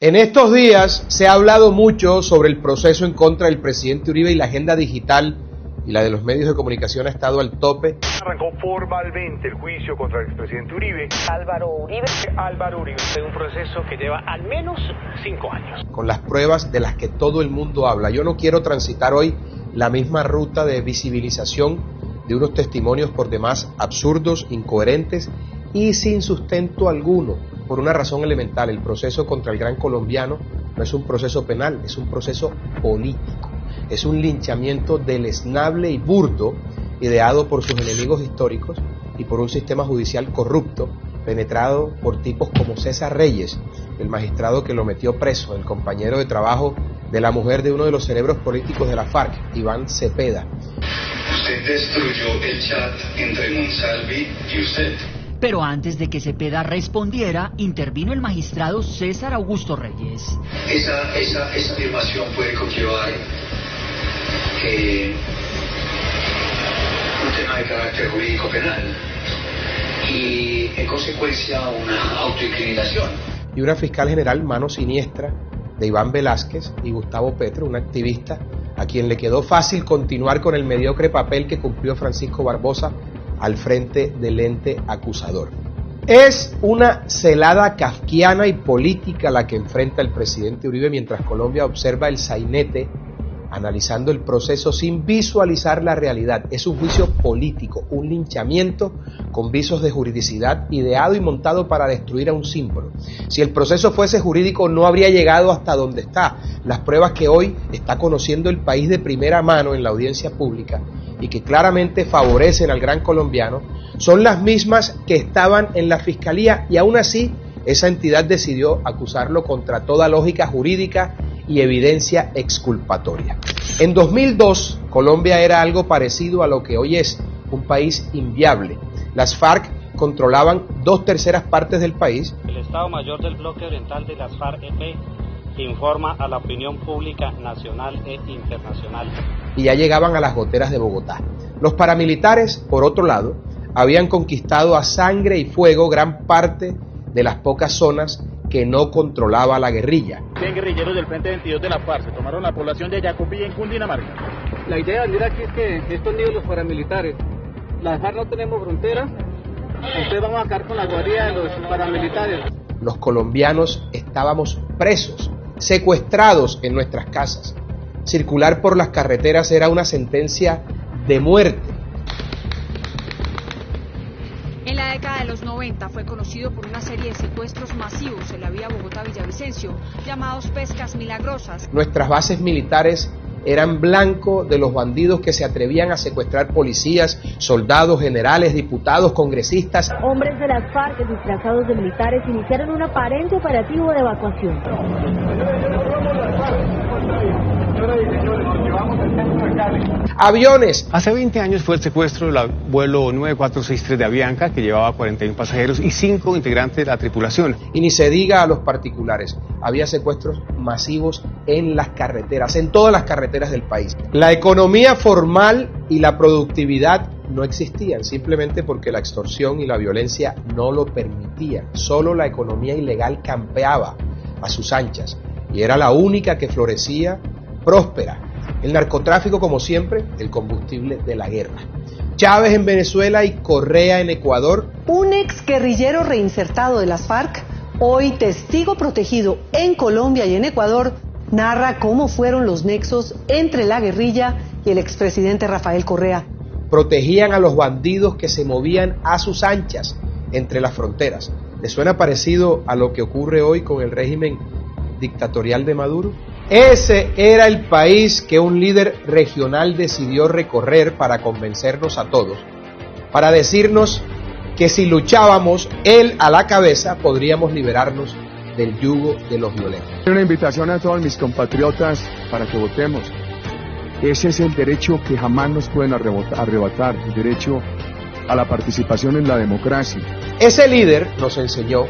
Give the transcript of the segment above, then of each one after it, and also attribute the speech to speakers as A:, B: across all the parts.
A: En estos días se ha hablado mucho sobre el proceso en contra del presidente Uribe y la agenda digital y la de los medios de comunicación ha estado al tope.
B: Arrancó formalmente el juicio contra el expresidente Uribe.
C: Álvaro Uribe.
D: Es un proceso que lleva al menos 5 años.
A: Con las pruebas de las que todo el mundo habla. Yo no quiero transitar hoy la misma ruta de visibilización de unos testimonios por demás absurdos, incoherentes y sin sustento alguno. Por una razón elemental, el proceso contra el gran colombiano no es un proceso penal, es un proceso político. Es un linchamiento deleznable y burdo, ideado por sus enemigos históricos y por un sistema judicial corrupto, penetrado por tipos como César Reyes, el magistrado que lo metió preso, el compañero de trabajo de la mujer de uno de los cerebros políticos de la FARC, Iván Cepeda.
E: Usted destruyó el chat entre Monsalvi y usted.
F: Pero antes de que Cepeda respondiera, intervino el magistrado César Augusto Reyes.
E: Esa afirmación puede conllevar un tema de carácter jurídico penal y en consecuencia una autoincriminación.
A: Y una fiscal general mano siniestra de Iván Velázquez y Gustavo Petro, un activista a quien le quedó fácil continuar con el mediocre papel que cumplió Francisco Barbosa al frente del ente acusador. Es una celada kafkiana y política la que enfrenta el presidente Uribe mientras Colombia observa el sainete analizando el proceso sin visualizar la realidad. Es un juicio político, un linchamiento con visos de juridicidad ideado y montado para destruir a un símbolo. Si el proceso fuese jurídico no habría llegado hasta donde está. Las pruebas que hoy está conociendo el país de primera mano en la audiencia pública y que claramente favorecen al gran colombiano son las mismas que estaban en la fiscalía y aún así esa entidad decidió acusarlo contra toda lógica jurídica y evidencia exculpatoria. En 2002, Colombia era algo parecido a lo que hoy es, un país inviable. Las FARC controlaban 2/3 partes del país.
D: El Estado Mayor del Bloque Oriental de las FARC-EP informa a la opinión pública nacional e internacional.
A: Y ya llegaban a las goteras de Bogotá. Los paramilitares, por otro lado, habían conquistado a sangre y fuego gran parte de las pocas zonas que no controlaba la guerrilla.
G: 100 guerrilleros del Frente 22 de la FARC se tomaron la población de Yacupí en Cundinamarca.
H: La idea de venir aquí es que estos niños, los paramilitares, la FARC no tenemos frontera, entonces vamos a acabar con la guardia de los paramilitares.
A: Los colombianos estábamos presos, secuestrados en nuestras casas. Circular por las carreteras era una sentencia de muerte.
I: En la década de los 90 fue conocido por una serie de secuestros masivos en la vía Bogotá-Villavicencio, llamados pescas milagrosas.
A: Nuestras bases militares eran blanco de los bandidos que se atrevían a secuestrar policías, soldados, generales, diputados, congresistas.
J: Hombres de las FARC disfrazados de militares iniciaron un aparente operativo de evacuación.
A: Aviones.
K: Hace 20 años fue el secuestro del vuelo 9463 de Avianca, que llevaba 41 pasajeros y 5 integrantes de la tripulación.
A: Y ni se diga a los particulares, había secuestros masivos en las carreteras, en todas las carreteras del país. La economía formal y la productividad no existían, simplemente porque la extorsión y la violencia no lo permitían. Solo la economía ilegal campeaba a sus anchas y era la única que florecía próspera. El narcotráfico, como siempre, el combustible de la guerra. Chávez en Venezuela y Correa en Ecuador.
L: Un ex guerrillero reinsertado de las FARC, hoy testigo protegido en Colombia y en Ecuador, narra cómo fueron los nexos entre la guerrilla y el expresidente Rafael Correa.
A: Protegían a los bandidos que se movían a sus anchas entre las fronteras. ¿Les suena parecido a lo que ocurre hoy con el régimen dictatorial de Maduro? Ese era el país que un líder regional decidió recorrer para convencernos a todos, para decirnos que si luchábamos él a la cabeza podríamos liberarnos del yugo de los violentos.
M: Una invitación a todos mis compatriotas para que votemos. Ese es el derecho que jamás nos pueden arrebatar, el derecho a la participación en la democracia.
A: Ese líder nos enseñó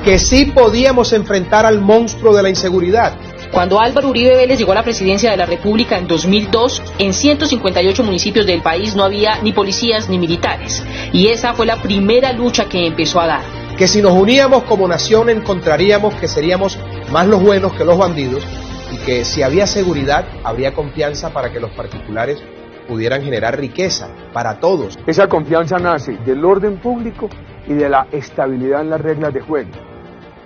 A: que sí podíamos enfrentar al monstruo de la inseguridad.
C: Cuando Álvaro Uribe Vélez llegó a la presidencia de la República en 2002, en 158 municipios del país no había ni policías ni militares. Y esa fue la primera lucha que empezó a dar.
A: Que si nos uníamos como nación encontraríamos que seríamos más los buenos que los bandidos, y que si había seguridad, habría confianza para que los particulares pudieran generar riqueza para todos.
M: Esa confianza nace del orden público y de la estabilidad en las reglas de juego.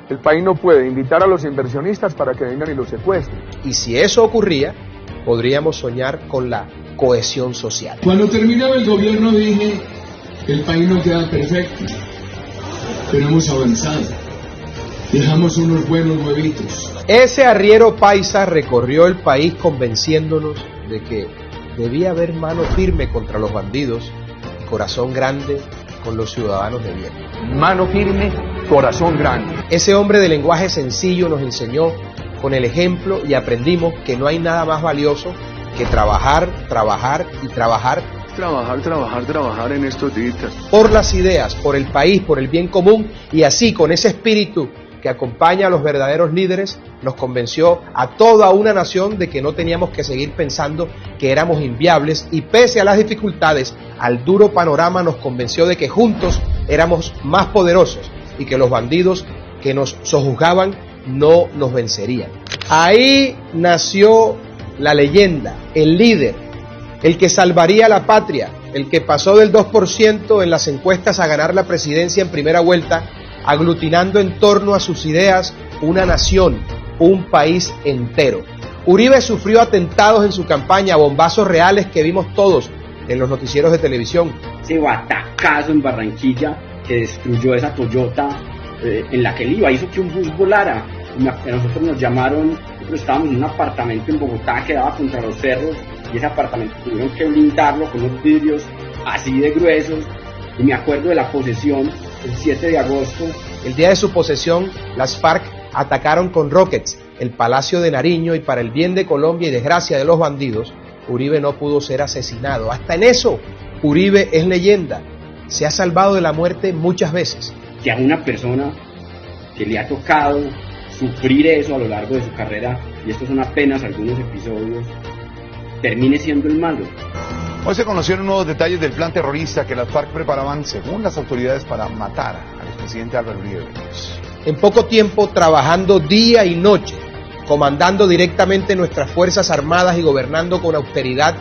M: El país no puede invitar a los inversionistas para que vengan y los secuestren.
A: Y si eso ocurría, podríamos soñar con la cohesión social.
N: Cuando terminaba el gobierno dije, el país no queda perfecto, pero hemos avanzado. Dejamos unos buenos huevitos.
A: Ese arriero paisa recorrió el país convenciéndonos de que debía haber mano firme contra los bandidos y corazón grande con los ciudadanos de bien.
M: Mano firme, corazón grande.
A: Ese hombre de lenguaje sencillo nos enseñó con el ejemplo y aprendimos que no hay nada más valioso que trabajar, trabajar y trabajar.
M: Trabajar en estos días.
A: Por las ideas, por el país, por el bien común, y así con ese espíritu que acompaña a los verdaderos líderes, nos convenció a toda una nación de que no teníamos que seguir pensando que éramos inviables, y pese a las dificultades, al duro panorama nos convenció de que juntos éramos más poderosos y que los bandidos que nos sojuzgaban no nos vencerían. Ahí nació la leyenda, el líder, el que salvaría la patria, el que pasó del 2% en las encuestas a ganar la presidencia en primera vuelta, aglutinando en torno a sus ideas una nación, un país entero. Uribe sufrió atentados en su campaña, bombazos reales que vimos todos en los noticieros de televisión.
O: Ese batacazo en Barranquilla que destruyó esa Toyota en la que él iba, hizo que un bus volara. A nosotros nos llamaron, nosotros estábamos en un apartamento en Bogotá que daba contra los cerros, y ese apartamento tuvieron que blindarlo con unos vidrios así de gruesos, y me acuerdo de la posesión el 7 de agosto.
A: El día de su posesión, las FARC atacaron con rockets el Palacio de Nariño, y para el bien de Colombia y desgracia de los bandidos, Uribe no pudo ser asesinado. Hasta en eso, Uribe es leyenda. Se ha salvado de la muerte muchas veces.
O: Que a una persona que le ha tocado sufrir eso a lo largo de su carrera, y estos son apenas algunos episodios, termine siendo el malo.
P: Hoy se conocieron nuevos detalles del plan terrorista que las FARC preparaban, según las autoridades, para matar al expresidente Álvaro Uribe Vélez.
A: En poco tiempo, trabajando día y noche, comandando directamente nuestras Fuerzas Armadas y gobernando con austeridad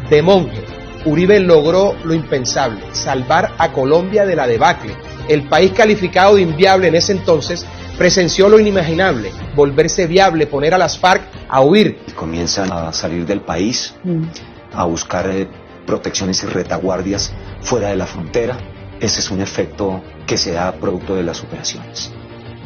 A: de monje, Uribe logró lo impensable, salvar a Colombia de la debacle. El país calificado de inviable en ese entonces presenció lo inimaginable, volverse viable, poner a las FARC a huir.
Q: Comienzan a salir del país, a buscar protecciones y retaguardias fuera de la frontera. Ese es un efecto que se da producto de las operaciones.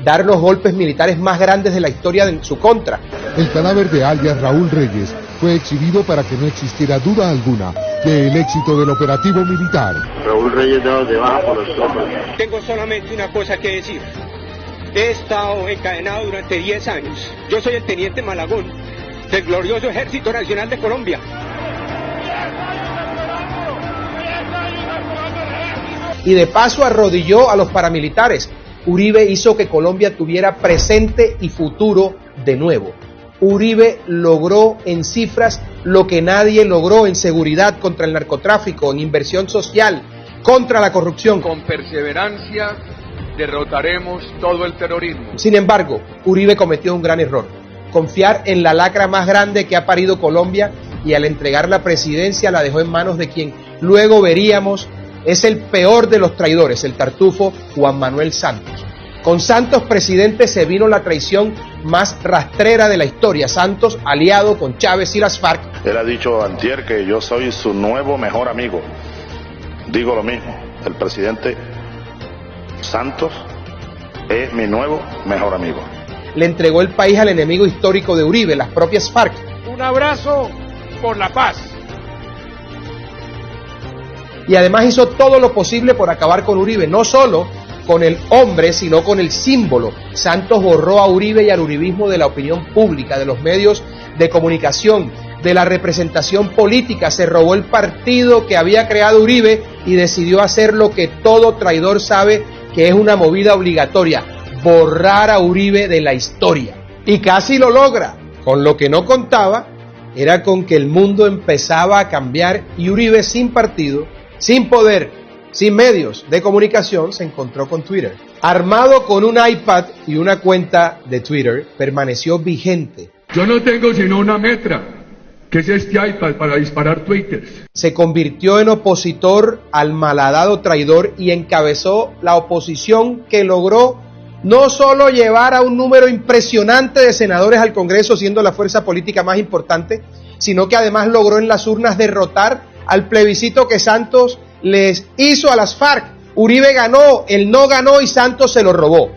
A: Dar los golpes militares más grandes de la historia en su contra.
R: El cadáver de alias Raúl Reyes fue exhibido para que no existiera duda alguna del éxito del operativo militar.
S: Raúl Reyes dado de baja por los tropas.
T: Tengo solamente una cosa que decir. He estado encadenado durante 10 años. Yo soy el teniente Malagón del glorioso Ejército Nacional de Colombia.
A: Y de paso arrodilló a los paramilitares. Uribe hizo que Colombia tuviera presente y futuro de nuevo. Uribe logró en cifras lo que nadie logró en seguridad, contra el narcotráfico, en inversión social, contra la corrupción.
M: Con perseverancia derrotaremos todo el terrorismo.
A: Sin embargo, Uribe cometió un gran error: confiar en la lacra más grande que ha parido Colombia, y al entregar la presidencia la dejó en manos de quien luego veríamos es el peor de los traidores, el tartufo Juan Manuel Santos. Con Santos presidente se vino la traición más rastrera de la historia. Santos aliado con Chávez y las FARC.
S: Él ha dicho antier que yo soy su nuevo mejor amigo. Digo lo mismo, el presidente Santos es mi nuevo mejor amigo.
A: Le entregó el país al enemigo histórico de Uribe, las propias FARC.
G: Un abrazo por la paz.
A: Y además hizo todo lo posible por acabar con Uribe, no solo con el hombre, sino con el símbolo. Santos borró a Uribe y al uribismo de la opinión pública, de los medios de comunicación, de la representación política. Se robó el partido que había creado Uribe y decidió hacer lo que todo traidor sabe que es una movida obligatoria: borrar a Uribe de la historia. Y casi lo logra. Con lo que no contaba era con que el mundo empezaba a cambiar, y Uribe, sin partido, sin poder, sin medios de comunicación, se encontró con Twitter. armado con un iPad y una cuenta de Twitter, permaneció vigente.
N: Yo no tengo sino una metra, que es este iPad para disparar twitters.
A: Se convirtió en opositor al malhadado traidor y encabezó la oposición que logró no solo llevar a un número impresionante de senadores al Congreso, siendo la fuerza política más importante, sino que además logró en las urnas derrotar al plebiscito que Santos les hizo a las FARC. Uribe ganó, él no ganó y Santos se lo robó.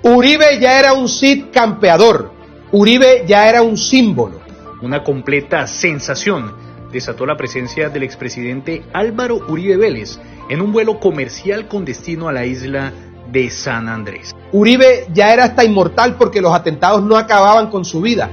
A: Uribe ya era un Cid campeador, Uribe ya era un símbolo.
U: Una completa sensación desató la presencia del expresidente Álvaro Uribe Vélez en un vuelo comercial con destino a la isla de San Andrés.
A: Uribe ya era hasta inmortal porque los atentados no acababan con su vida.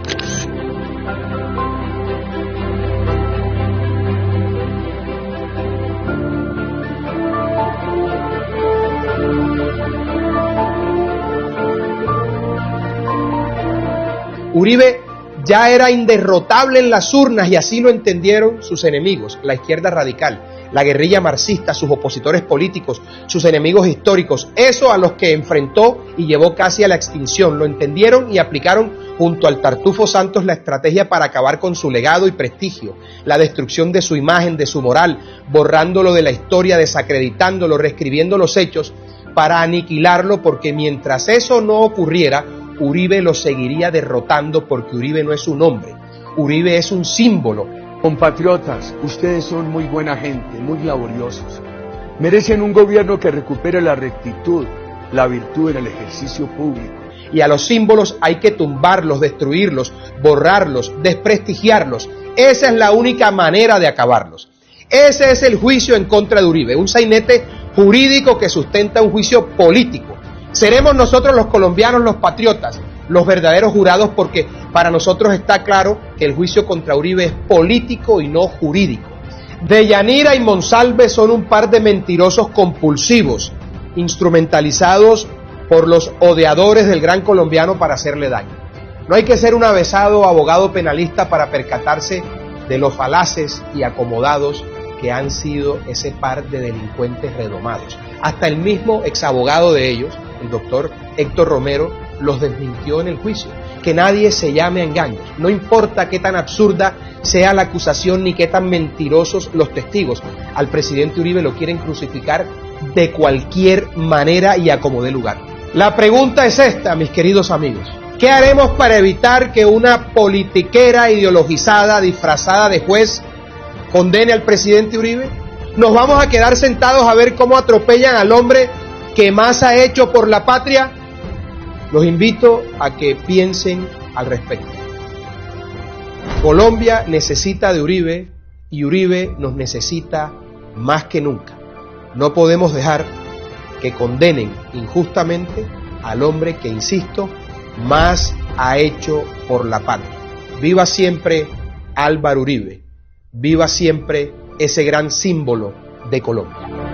A: Uribe ya era inderrotable en las urnas y así lo entendieron sus enemigos, la izquierda radical, la guerrilla marxista, sus opositores políticos, sus enemigos históricos, eso a los que enfrentó y llevó casi a la extinción. Lo entendieron y aplicaron junto al Tartufo Santos la estrategia para acabar con su legado y prestigio, la destrucción de su imagen, de su moral, borrándolo de la historia, desacreditándolo, reescribiendo los hechos para aniquilarlo, porque mientras eso no ocurriera, Uribe lo seguiría derrotando, porque Uribe no es un hombre, Uribe es un símbolo.
M: Compatriotas, ustedes son muy buena gente, muy laboriosos. Merecen un gobierno que recupere la rectitud, la virtud en el ejercicio público.
A: Y a los símbolos hay que tumbarlos, destruirlos, borrarlos, desprestigiarlos. Esa es la única manera de acabarlos. Ese es el juicio en contra de Uribe, un sainete jurídico que sustenta un juicio político. Seremos nosotros los colombianos, los patriotas, los verdaderos jurados, porque para nosotros está claro que el juicio contra Uribe es político y no jurídico. Deyanira y Monsalve son un par de mentirosos compulsivos, instrumentalizados por los odiadores del gran colombiano para hacerle daño. No hay que ser un avesado abogado penalista para percatarse de los falaces y acomodados que han sido ese par de delincuentes redomados. Hasta el mismo exabogado de ellos, el doctor Héctor Romero, los desmintió en el juicio. Que nadie se llame a engaños. No importa qué tan absurda sea la acusación ni qué tan mentirosos los testigos. Al presidente Uribe lo quieren crucificar de cualquier manera y a como dé lugar. La pregunta es esta, mis queridos amigos. ¿Qué haremos para evitar que una politiquera ideologizada, disfrazada de juez, condene al presidente Uribe? ¿Nos vamos a quedar sentados a ver cómo atropellan al hombre que más ha hecho por la patria? Los invito a que piensen al respecto. Colombia necesita de Uribe y Uribe nos necesita más que nunca. No podemos dejar que condenen injustamente al hombre que, insisto, más ha hecho por la patria. Viva siempre Álvaro Uribe. Viva siempre ese gran símbolo de Colombia.